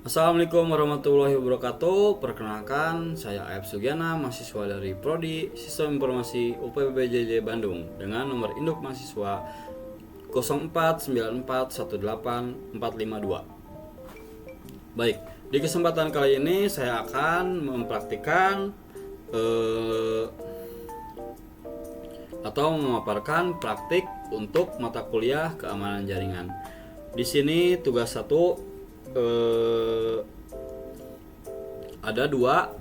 Assalamualaikum warahmatullahi wabarakatuh. Perkenalkan, saya Ayab Sugiana, mahasiswa dari Prodi Sistem Informasi UPBJJ Bandung dengan nomor induk mahasiswa 049418452. Baik, di kesempatan kali ini saya akan mempraktikkan atau memaparkan praktik untuk mata kuliah keamanan jaringan. Di sini tugas satu ada dua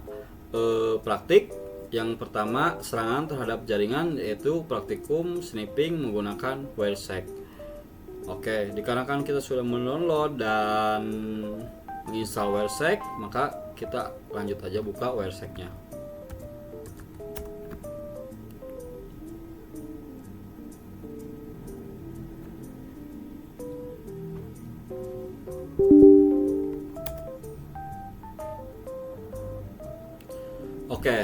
praktik. Yang pertama, serangan terhadap jaringan, yaitu praktikum sniffing menggunakan WireSec. Oke, dikarenakan kita sudah mendownload dan menginstal WireSec, maka kita lanjut aja buka WireSec-nya. Oke,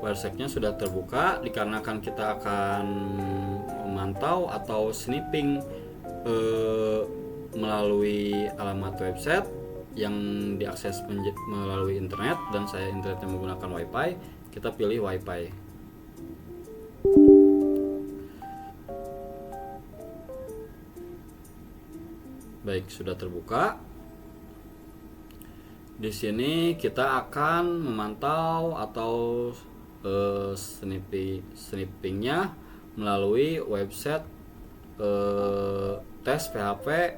WireSec-nya sudah terbuka. Dikarenakan kita akan memantau atau sniffing melalui alamat website yang diakses melalui internet, dan saya internetnya menggunakan WiFi. Kita pilih WiFi. Baik, sudah terbuka. Di sini kita akan memantau atau sniffingnya melalui website tes PHP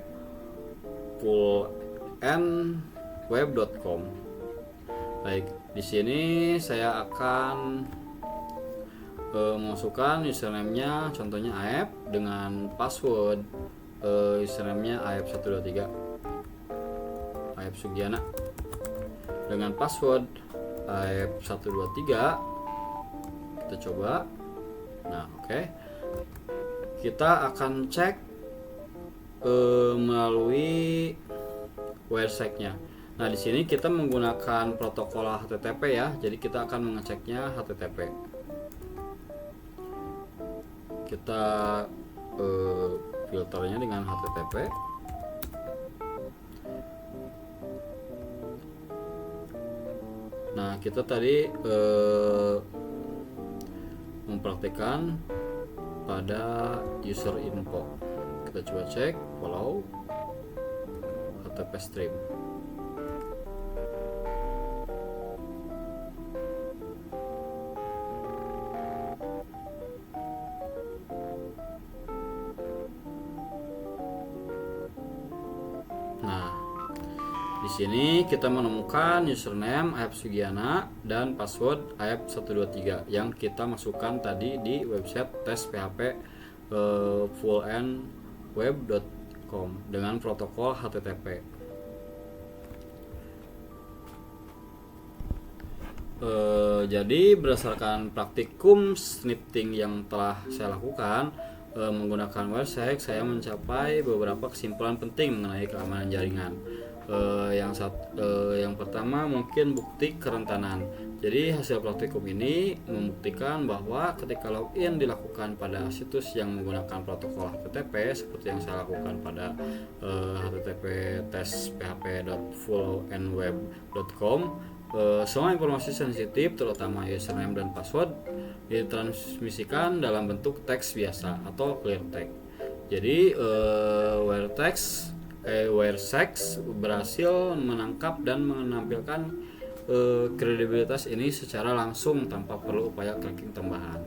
fullnweb.com. Baik, di sini saya akan memasukkan username-nya, contohnya Aep, dengan password username-nya Aep123, Aep Sugiana, dengan password Aep123. Kita coba. Nah, oke. Kita akan cek melalui WireSec-nya. Nah, di sini kita menggunakan protokol HTTP ya. Jadi kita akan mengeceknya HTTP. Kita filternya dengan HTTP. Nah, kita tadi mempraktikkan pada user info. Kita coba cek follow HTTP stream. Nah, di sini kita menemukan username Aep Sugiana dan password Aep123 yang kita masukkan tadi di website tes PHP fullnweb.com dengan protokol HTTP. Jadi berdasarkan praktikum sniffing yang telah saya lakukan menggunakan WireSec, saya mencapai beberapa kesimpulan penting mengenai keamanan jaringan. Yang pertama mungkin bukti kerentanan. Jadi hasil praktikum ini membuktikan bahwa ketika login dilakukan pada situs yang menggunakan protokol HTTP seperti yang saya lakukan pada http tes.php.fullnweb.com, semua informasi sensitif terutama username dan password ditransmisikan dalam bentuk teks biasa atau clear text. Jadi WireSec berhasil menangkap dan menampilkan kredibilitas ini secara langsung tanpa perlu upaya cracking tambahan.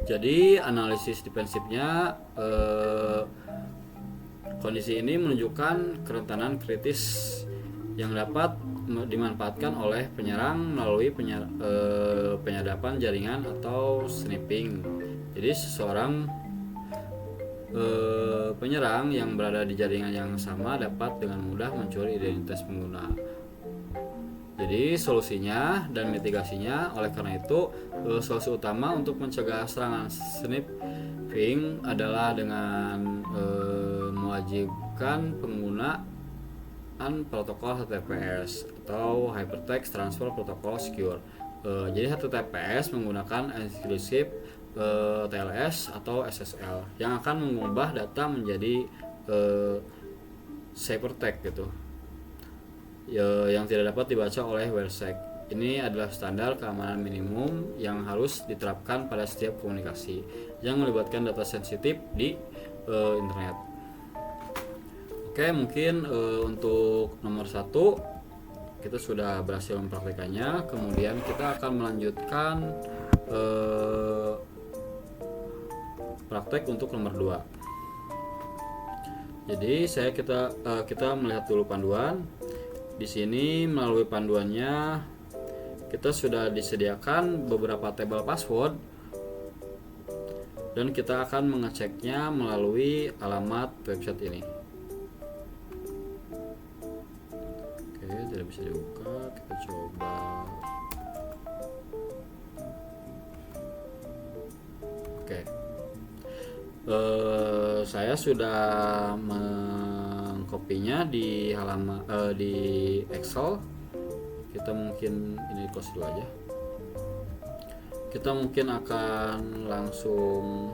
Jadi analisis defensifnya, kondisi ini menunjukkan kerentanan kritis yang dapat dimanfaatkan oleh penyerang melalui penyadapan jaringan atau sniffing. Jadi seseorang penyerang yang berada di jaringan yang sama dapat dengan mudah mencuri identitas pengguna. Jadi solusinya dan mitigasinya, oleh karena itu solusi utama untuk mencegah serangan sniffing adalah dengan mewajibkan penggunaan protokol HTTPS atau Hypertext Transfer Protocol Secure. Jadi HTTPS menggunakan eksklusif TLS atau SSL yang akan mengubah data menjadi ciphertext gitu ya, yang tidak dapat dibaca oleh WireSec. Ini adalah standar keamanan minimum yang harus diterapkan pada setiap komunikasi yang melibatkan data sensitif di internet. Oke, mungkin untuk nomor 1 kita sudah berhasil mempraktikannya. Kemudian kita akan melanjutkan praktek untuk nomor 2. Jadi kita melihat dulu panduan. Di sini melalui panduannya kita sudah disediakan beberapa tabel password dan kita akan mengeceknya melalui alamat website ini. Oke, tidak bisa dibuka. Kita coba. Oke. Saya sudah mengkopinya di halaman di Excel. Kita mungkin ini close dulu aja. Kita mungkin akan langsung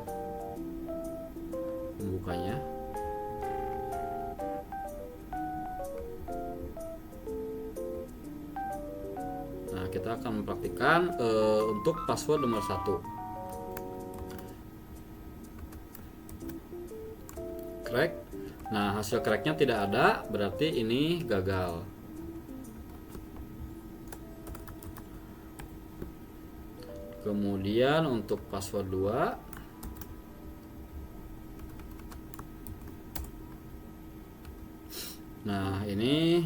membukanya. Nah, kita akan mempraktikkan untuk password nomor 1. Crack. Nah, hasil cracknya tidak ada, berarti ini gagal. Kemudian untuk password 2, nah ini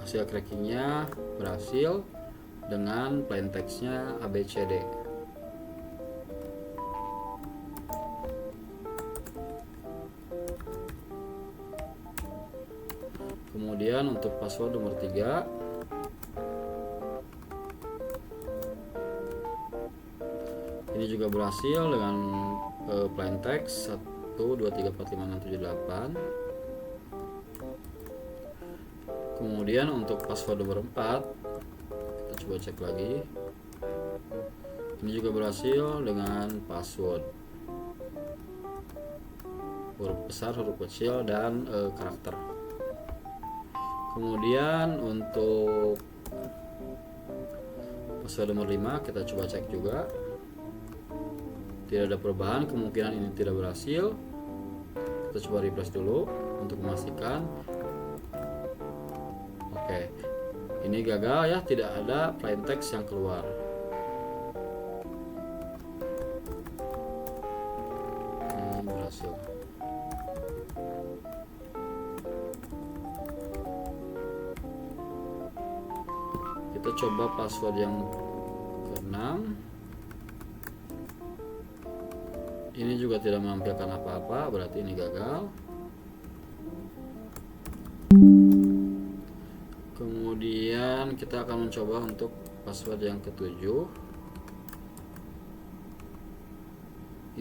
hasil crackingnya berhasil dengan plain textnya ABCD. Kemudian untuk password nomor 3, ini juga berhasil dengan plain text 1 2 3 4 5 6 7 8. Kemudian untuk password nomor 4, kita coba cek lagi. Ini juga berhasil dengan password huruf besar, huruf kecil, dan karakter. Kemudian untuk password nomor 5 kita coba cek juga. Tidak ada perubahan, kemungkinan ini tidak berhasil. Kita coba refresh dulu untuk memastikan. Oke, ini gagal ya, tidak ada plain text yang keluar. Ini berhasil. Kita coba password yang ke-6. Ini juga tidak menampilkan apa-apa, berarti ini gagal. Kemudian kita akan mencoba untuk password yang ke-7.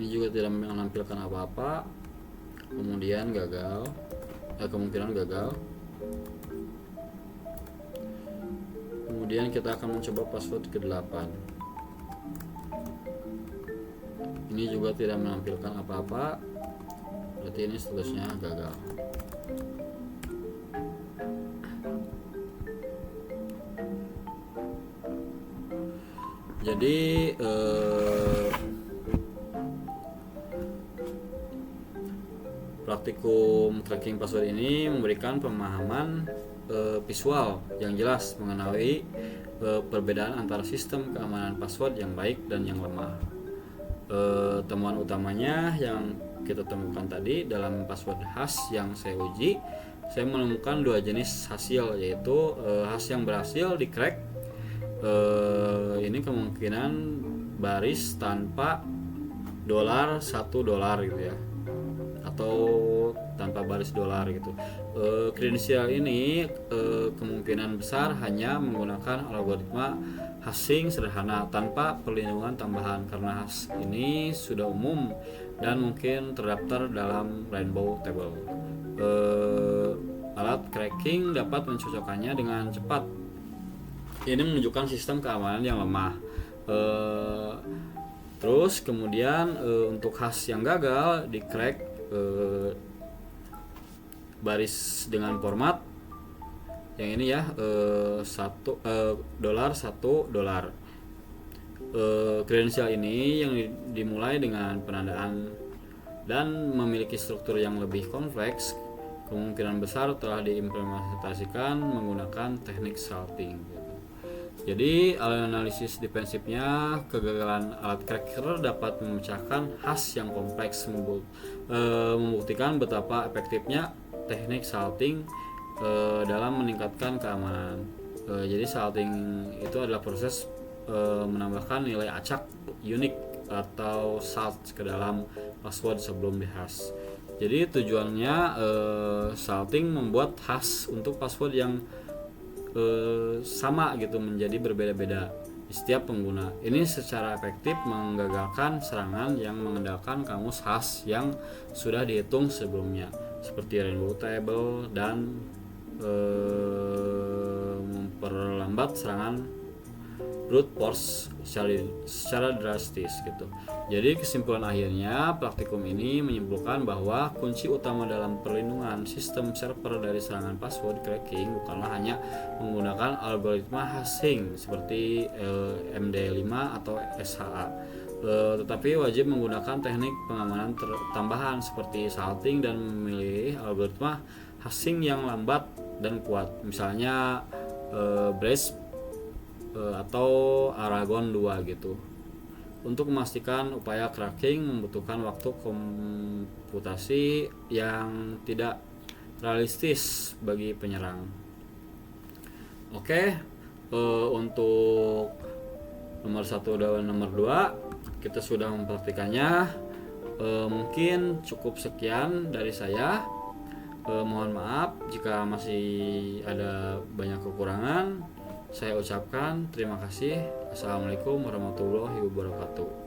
Ini juga tidak menampilkan apa-apa, kemudian gagal. Kemungkinan gagal. Kemudian kita akan mencoba password ke-8. Ini juga tidak menampilkan apa-apa, berarti ini seterusnya gagal. Jadi praktikum cracking password ini memberikan pemahaman visual yang jelas mengenai perbedaan antara sistem keamanan password yang baik dan yang lemah. Temuan utamanya yang kita temukan tadi dalam password hash yang saya uji, saya menemukan 2 jenis hasil, yaitu hash yang berhasil di crack. Ini kemungkinan baris tanpa $1 gitu ya, atau tanpa baris dolar gitu. Kredensial ini kemungkinan besar hanya menggunakan algoritma hashing sederhana tanpa perlindungan tambahan, karena hash ini sudah umum dan mungkin terdaftar dalam Rainbow Table. Alat cracking dapat mencocokkannya dengan cepat. Ini menunjukkan sistem keamanan yang lemah. Terus kemudian untuk hash yang gagal di crack baris dengan format yang ini ya, dolar $1. Kredensial ini yang dimulai dengan penandaan dan memiliki struktur yang lebih kompleks, kemungkinan besar telah diimplementasikan menggunakan teknik salting. Jadi analisis defensifnya, kegagalan alat cracker dapat memecahkan hash yang kompleks, membuktikan betapa efektifnya teknik salting dalam meningkatkan keamanan. Jadi salting itu adalah proses menambahkan nilai acak unik atau salt ke dalam password sebelum dihash. Jadi tujuannya salting membuat hash untuk password yang sama gitu menjadi berbeda-beda di setiap pengguna. Ini secara efektif menggagalkan serangan yang mengandalkan kamus hash yang sudah dihitung sebelumnya seperti rainbow table dan memperlambat serangan brute force secara drastis gitu. Jadi kesimpulan akhirnya, praktikum ini menyimpulkan bahwa kunci utama dalam perlindungan sistem server dari serangan password cracking bukanlah hanya menggunakan algoritma hashing seperti MD5 atau SHA, tetapi wajib menggunakan teknik pengamanan tambahan seperti salting dan memilih algoritma hashing yang lambat dan kuat, misalnya Blaze atau Aragon 2 gitu. Untuk memastikan upaya cracking membutuhkan waktu komputasi yang tidak realistis bagi penyerang. Oke, untuk nomor 1 dan nomor 2 kita sudah mempraktikannya. Mungkin cukup sekian dari saya. Mohon maaf jika masih ada banyak kekurangan. Saya ucapkan terima kasih. Assalamualaikum warahmatullahi wabarakatuh.